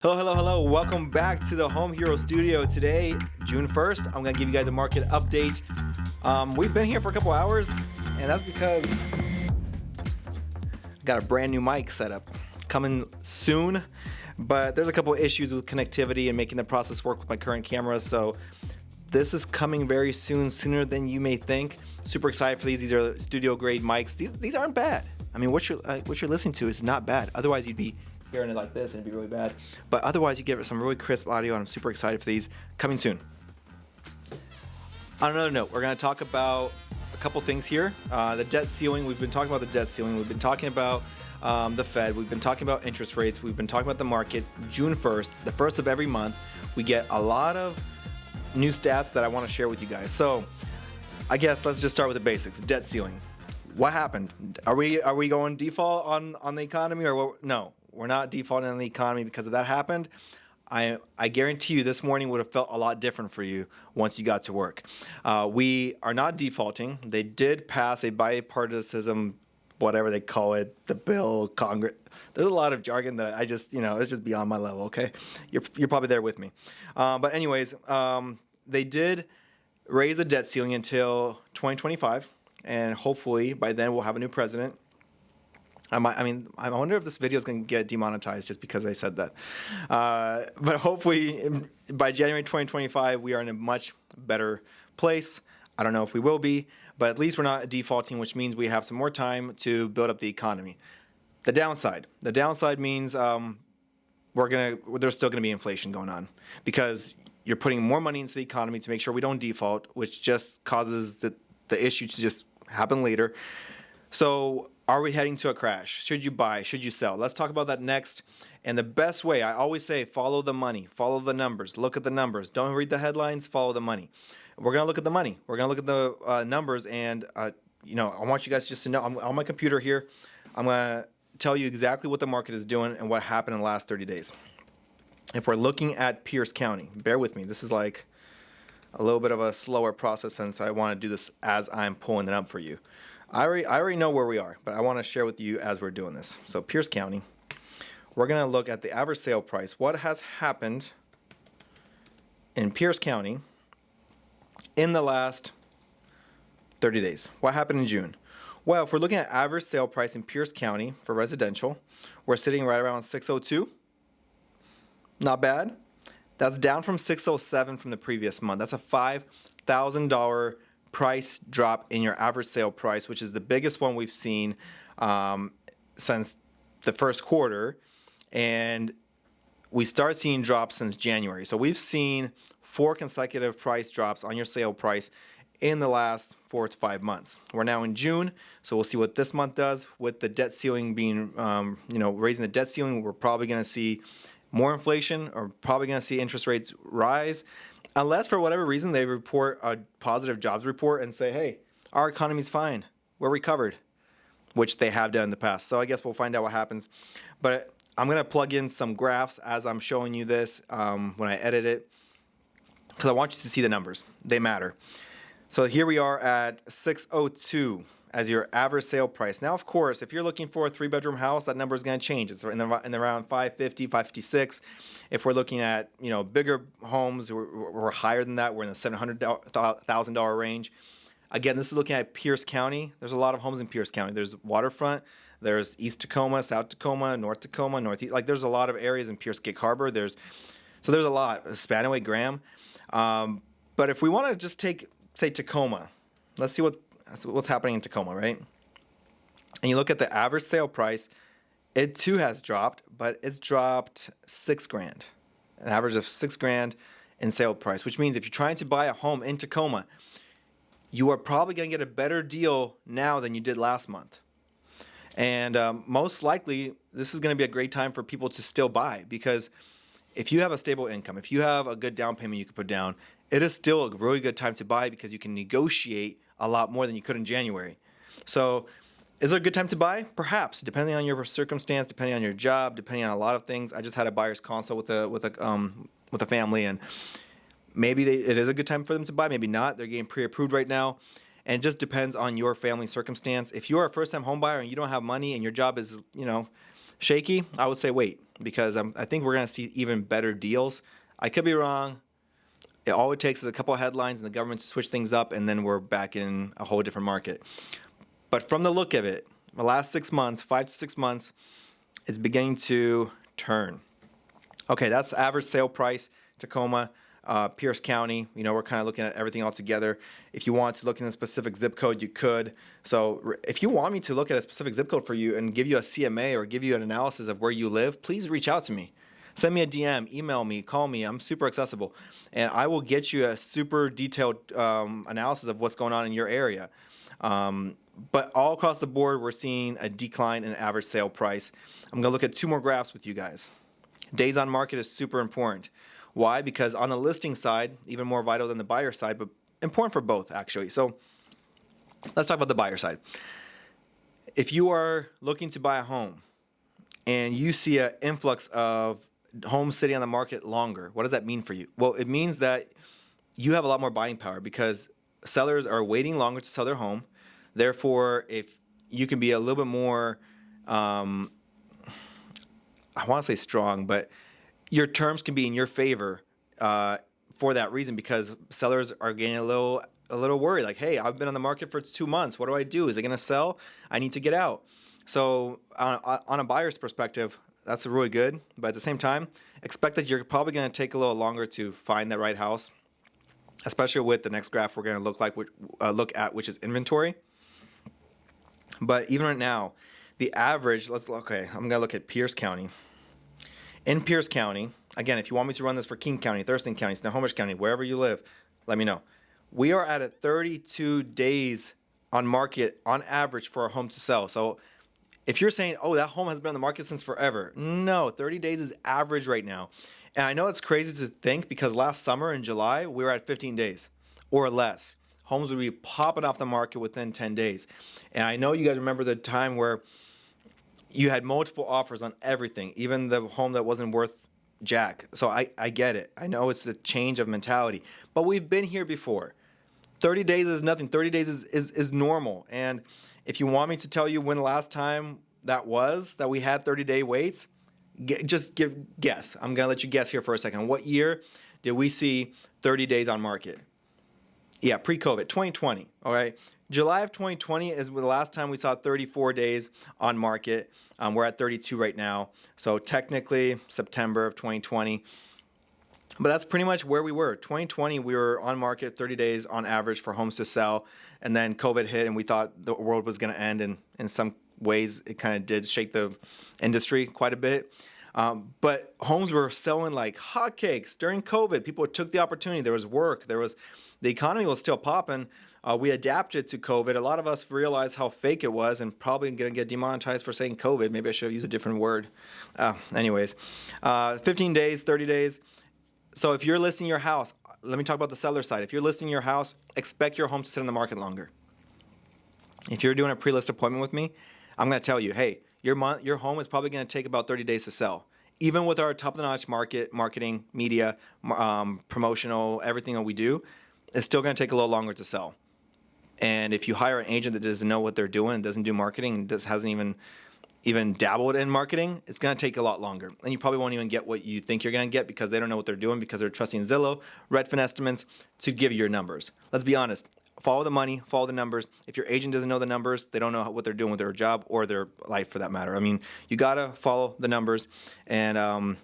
Hello, hello, hello. Welcome back to the Home Hero Studio. Today, June 1st, I'm going to give you guys a market update. We've been here for a couple hours, and that's because I got a brand new mic set up coming soon, but there's a couple issues with connectivity and making the process work with my current camera, so this is coming very soon, sooner than you may think. Super excited for these. These are studio grade mics. These aren't bad. I mean, what you're listening to is not bad. Otherwise, you'd be hearing it like this and it'd be really bad. But otherwise, you get some really crisp audio, and I'm super excited for these. Coming soon. On another note, we're going to talk about a couple things here. The debt ceiling. We've been talking about the debt ceiling. We've been talking about the Fed. We've been talking about interest rates. We've been talking about the market. June 1st, the first of every month, we get a lot of new stats that I want to share with you guys. So I guess let's just start with the basics. Debt ceiling. What happened? Are we going default on the economy or what? No, we're not defaulting on the economy because if that happened, I guarantee you this morning would have felt a lot different for you once you got to work. We are not defaulting. They did pass a bipartisan, whatever they call it, the bill, Congress. There's a lot of jargon that I just, it's just beyond my level, okay? You're probably there with me. But anyways, they did raise the debt ceiling until 2025, and hopefully by then we'll have a new president. I wonder if this video is going to get demonetized just because I said that. But hopefully by January 2025, we are in a much better place. I don't know if we will be, but at least we're not defaulting, which means we have some more time to build up the economy. The downside means there's still going to be inflation going on because you're putting more money into the economy to make sure we don't default, which just causes the issue to just happen later. So are we heading to a crash? Should you buy? Should you sell? Let's talk about that next. And the best way, I always say, follow the money, follow the numbers, look at the numbers. Don't read the headlines, follow the money. We're going to look at the money. We're going to look at the numbers. And, I want you guys just to know, I'm on my computer here. I'm going to tell you exactly what the market is doing and what happened in the last 30 days. If we're looking at Pierce County, bear with me. This is like a little bit of a slower process since I want to do this as I'm pulling it up for you. I already know where we are, but I want to share with you as we're doing this. So Pierce County, we're going to look at the average sale price. What has happened in Pierce County in the last 30 days? What happened in June? Well, if we're looking at average sale price in Pierce County for residential, we're sitting right around 602. Not bad. That's down from 607 from the previous month. That's a $5,000 price drop in your average sale price, which is the biggest one we've seen since the first quarter. And we start seeing drops since January. So we've seen 4 consecutive price drops on your sale price in the last 4 to 5 months. We're now in June, so we'll see what this month does with the debt ceiling being, raising the debt ceiling. We're probably going to see more inflation, or probably going to see interest rates rise, unless for whatever reason they report a positive jobs report and say, hey, our economy's fine, we're recovered, which they have done in the past. So I guess we'll find out what happens. But I'm going to plug in some graphs as I'm showing you this when I edit it, because I want you to see the numbers. They matter. So here we are at 602 as your average sale price. Now, of course, if you're looking for a 3-bedroom house, that number is going to change. It's in around 550, 556. If we're looking at bigger homes, we're higher than that. We're in the $700,000 range. Again, this is looking at Pierce County. There's a lot of homes in Pierce County. There's waterfront. There's East Tacoma, South Tacoma, North Tacoma, Northeast. There's a lot of areas in Pierce Gig Harbor. There's a lot. Spanaway, Graham. But if we want to just say Tacoma, let's see what's happening in Tacoma, right? And you look at the average sale price, it too has dropped, but it's dropped $6,000, an average of $6,000 in sale price, which means if you're trying to buy a home in Tacoma, you are probably going to get a better deal now than you did last month. And most likely, this is going to be a great time for people to still buy, because if you have a stable income, if you have a good down payment you can put down, it is still a really good time to buy because you can negotiate a lot more than you could in January. So is it a good time to buy? Perhaps, depending on your circumstance, depending on your job, depending on a lot of things. I just had a buyer's consult with a family, and maybe it is a good time for them to buy, maybe not. They're getting pre-approved right now. And it just depends on your family circumstance. If you're a first-time home buyer and you don't have money and your job is, shaky, I would say wait. because I think we're going to see even better deals. I could be wrong. All it takes is a couple of headlines and the government to switch things up, and then we're back in a whole different market. But from the look of it, the last 6 months, 5 to 6 months, is beginning to turn. Okay, that's the average sale price, Tacoma, Pierce County. We're kind of looking at everything all together. If you want to look in a specific zip code, you could. So if you want me to look at a specific zip code for you and give you a CMA or give you an analysis of where you live, please reach out to me. Send me a DM, email me, call me. I'm super accessible. And I will get you a super detailed analysis of what's going on in your area. But all across the board, we're seeing a decline in average sale price. I'm going to look at 2 more graphs with you guys. Days on market is super important. Why? Because on the listing side, even more vital than the buyer side, but important for both, actually. So let's talk about the buyer side. If you are looking to buy a home and you see an influx of homes sitting on the market longer, what does that mean for you? Well, it means that you have a lot more buying power because sellers are waiting longer to sell their home. Therefore, if you can be a little bit more, I want to say strong, but your terms can be in your favor for that reason, because sellers are getting a little worried. Like, hey, I've been on the market for 2 months. What do I do? Is it going to sell? I need to get out. So on a buyer's perspective, that's really good. But at the same time, expect that you're probably going to take a little longer to find that right house, especially with the next graph we're going to look at, which is inventory. But even right now, the average, I'm going to look at Pierce County. In Pierce County, again, if you want me to run this for King County, Thurston County, Snohomish County, wherever you live, let me know. We are at 32 days on market on average for a home to sell. So if you're saying, oh, that home has been on the market since forever, no, 30 days is average right now. And I know it's crazy to think because last summer in July, we were at 15 days or less. Homes would be popping off the market within 10 days. And I know you guys remember the time where you had multiple offers on everything, even the home that wasn't worth jack. So I get it. I know it's a change of mentality. But we've been here before. 30 days is nothing. 30 days is normal. And if you want me to tell you when the last time that we had 30-day waits, guess. I'm going to let you guess here for a second. What year did we see 30 days on market? Yeah, pre-COVID, 2020, all right? July of 2020 is the last time we saw 34 days on market. We're at 32 right now. So technically September of 2020. But that's pretty much where we were. 2020, we were on market 30 days on average for homes to sell. And then COVID hit and we thought the world was going to end. And in some ways, it kind of did shake the industry quite a bit. But homes were selling like hotcakes during COVID. People took the opportunity. There was work. The economy was still popping. We adapted to COVID. A lot of us realized how fake it was and probably going to get demonetized for saying COVID. Maybe I should have used a different word. Anyways, 15 days, 30 days. So if you're listing your house, let me talk about the seller side. If you're listing your house, expect your home to sit on the market longer. If you're doing a pre-list appointment with me, I'm going to tell you, hey, your home is probably going to take about 30 days to sell. Even with our top-of-the-notch marketing, media, promotional, everything that we do, it's still going to take a little longer to sell. And if you hire an agent that doesn't know what they're doing, doesn't do marketing, hasn't even dabbled in marketing, it's going to take a lot longer. And you probably won't even get what you think you're going to get because they don't know what they're doing, because they're trusting Zillow, Redfin estimates to give you your numbers. Let's be honest. Follow the money, follow the numbers. If your agent doesn't know the numbers, they don't know what they're doing with their job or their life for that matter. I mean, you got to follow the numbers, and I'm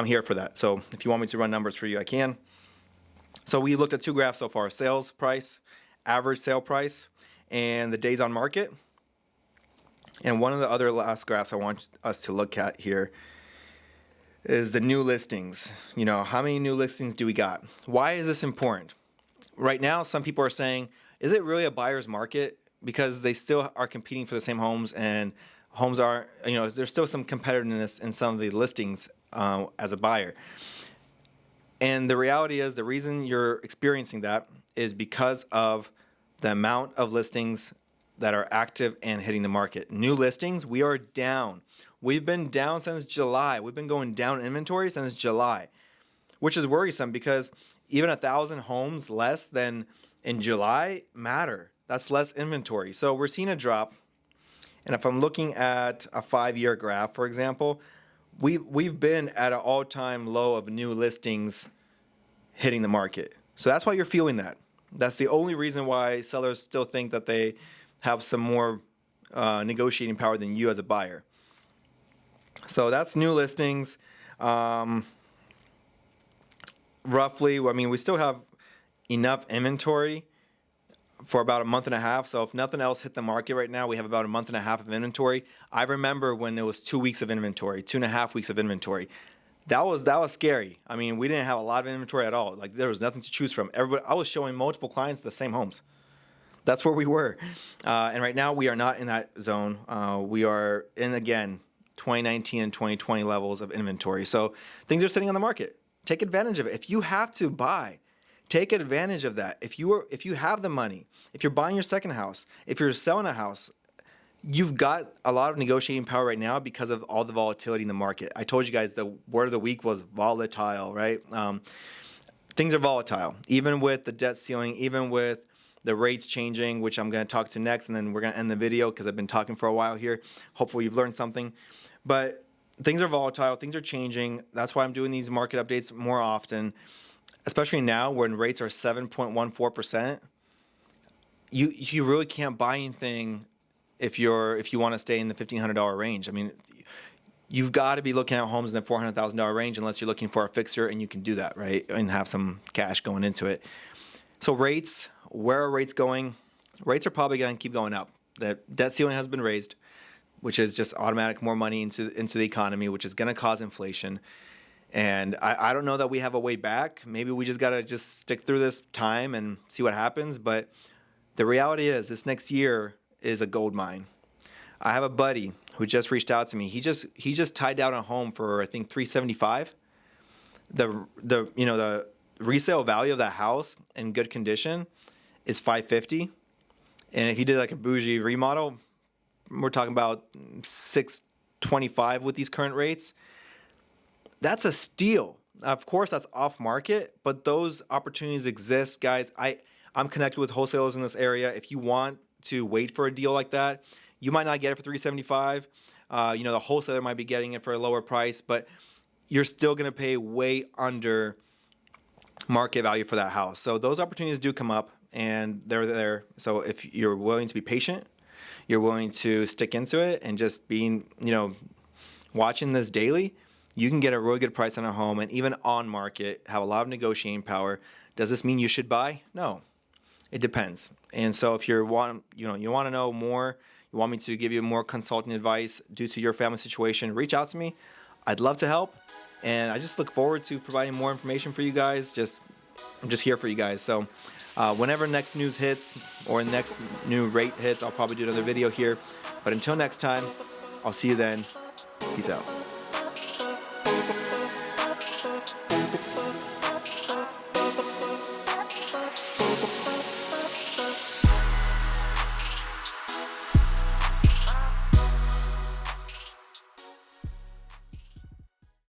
here for that. So if you want me to run numbers for you, I can. So we looked at 2 graphs so far: sales price, average sale price, and the days on market. And one of the other last graphs I want us to look at here is the new listings. How many new listings do we got? Why is this important? Right now, some people are saying, is it really a buyer's market? Because they still are competing for the same homes, and homes are, there's still some competitiveness in some of the listings as a buyer. And the reality is, the reason you're experiencing that is because of the amount of listings that are active and hitting the market. New listings, we are down. We've been down since July. We've been going down inventory since July, which is worrisome because even 1,000 homes less than in July matter. That's less inventory. So we're seeing a drop. And if I'm looking at a 5-year graph, for example, we've been at an all-time low of new listings hitting the market. So that's why you're feeling that. That's the only reason why sellers still think that they have some more negotiating power than you as a buyer. So that's new listings. Roughly, I mean, we still have enough inventory for about a month and a half. So if nothing else hit the market right now, we have about a month and a half of inventory. I remember when it was 2 weeks of inventory, 2.5 weeks of inventory. That was scary. I mean, we didn't have a lot of inventory at all. Like, there was nothing to choose from. I was showing multiple clients the same homes. That's where we were. And right now we are not in that zone. We are in, again, 2019 and 2020 levels of inventory. So things are sitting on the market. Take advantage of it. If you have to buy, take advantage of that. If you have the money, if you're buying your second house, if you're selling a house, you've got a lot of negotiating power right now because of all the volatility in the market. I told you guys the word of the week was volatile, right? Things are volatile, even with the debt ceiling, even with the rates changing, which I'm going to talk to next, and then we're going to end the video because I've been talking for a while here. Hopefully you've learned something. But things are volatile, things are changing. That's why I'm doing these market updates more often, especially now when rates are 7.14%. You really can't buy anything if you want to stay in the $1,500 range. I mean, you've got to be looking at homes in the $400,000 range unless you're looking for a fixer, and you can do that, right? And have some cash going into it. So rates, where are rates going? Rates are probably going to keep going up. The debt ceiling has been raised, which is just automatic more money into the economy, which is going to cause inflation. And I don't know that we have a way back. Maybe we just got to just stick through this time and see what happens. But the reality is this next year is a gold mine. I have a buddy who just reached out to me. He just tied down a home for, I think, $375. The resale value of that house in good condition is $550. And if he did like a bougie remodel, we're talking about $625 with these current rates. That's a steal. Of course, that's off market, but those opportunities exist, guys. I'm connected with wholesalers in this area. If you want to wait for a deal like that, you might not get it for $375. The wholesaler might be getting it for a lower price, but you're still going to pay way under market value for that house. So those opportunities do come up, and they're there. So if you're willing to be patient, you're willing to stick into it, and just being, watching this daily, you can get a really good price on a home, and even on market, have a lot of negotiating power. Does this mean you should buy? No, it depends. And so if you want to know more, you want me to give you more consulting advice due to your family situation, reach out to me. I'd love to help, and I just look forward to providing more information for you guys. I'm just here for you guys. So whenever next news hits or next new rate hits, I'll probably do another video here. But until next time, I'll see you then. Peace out.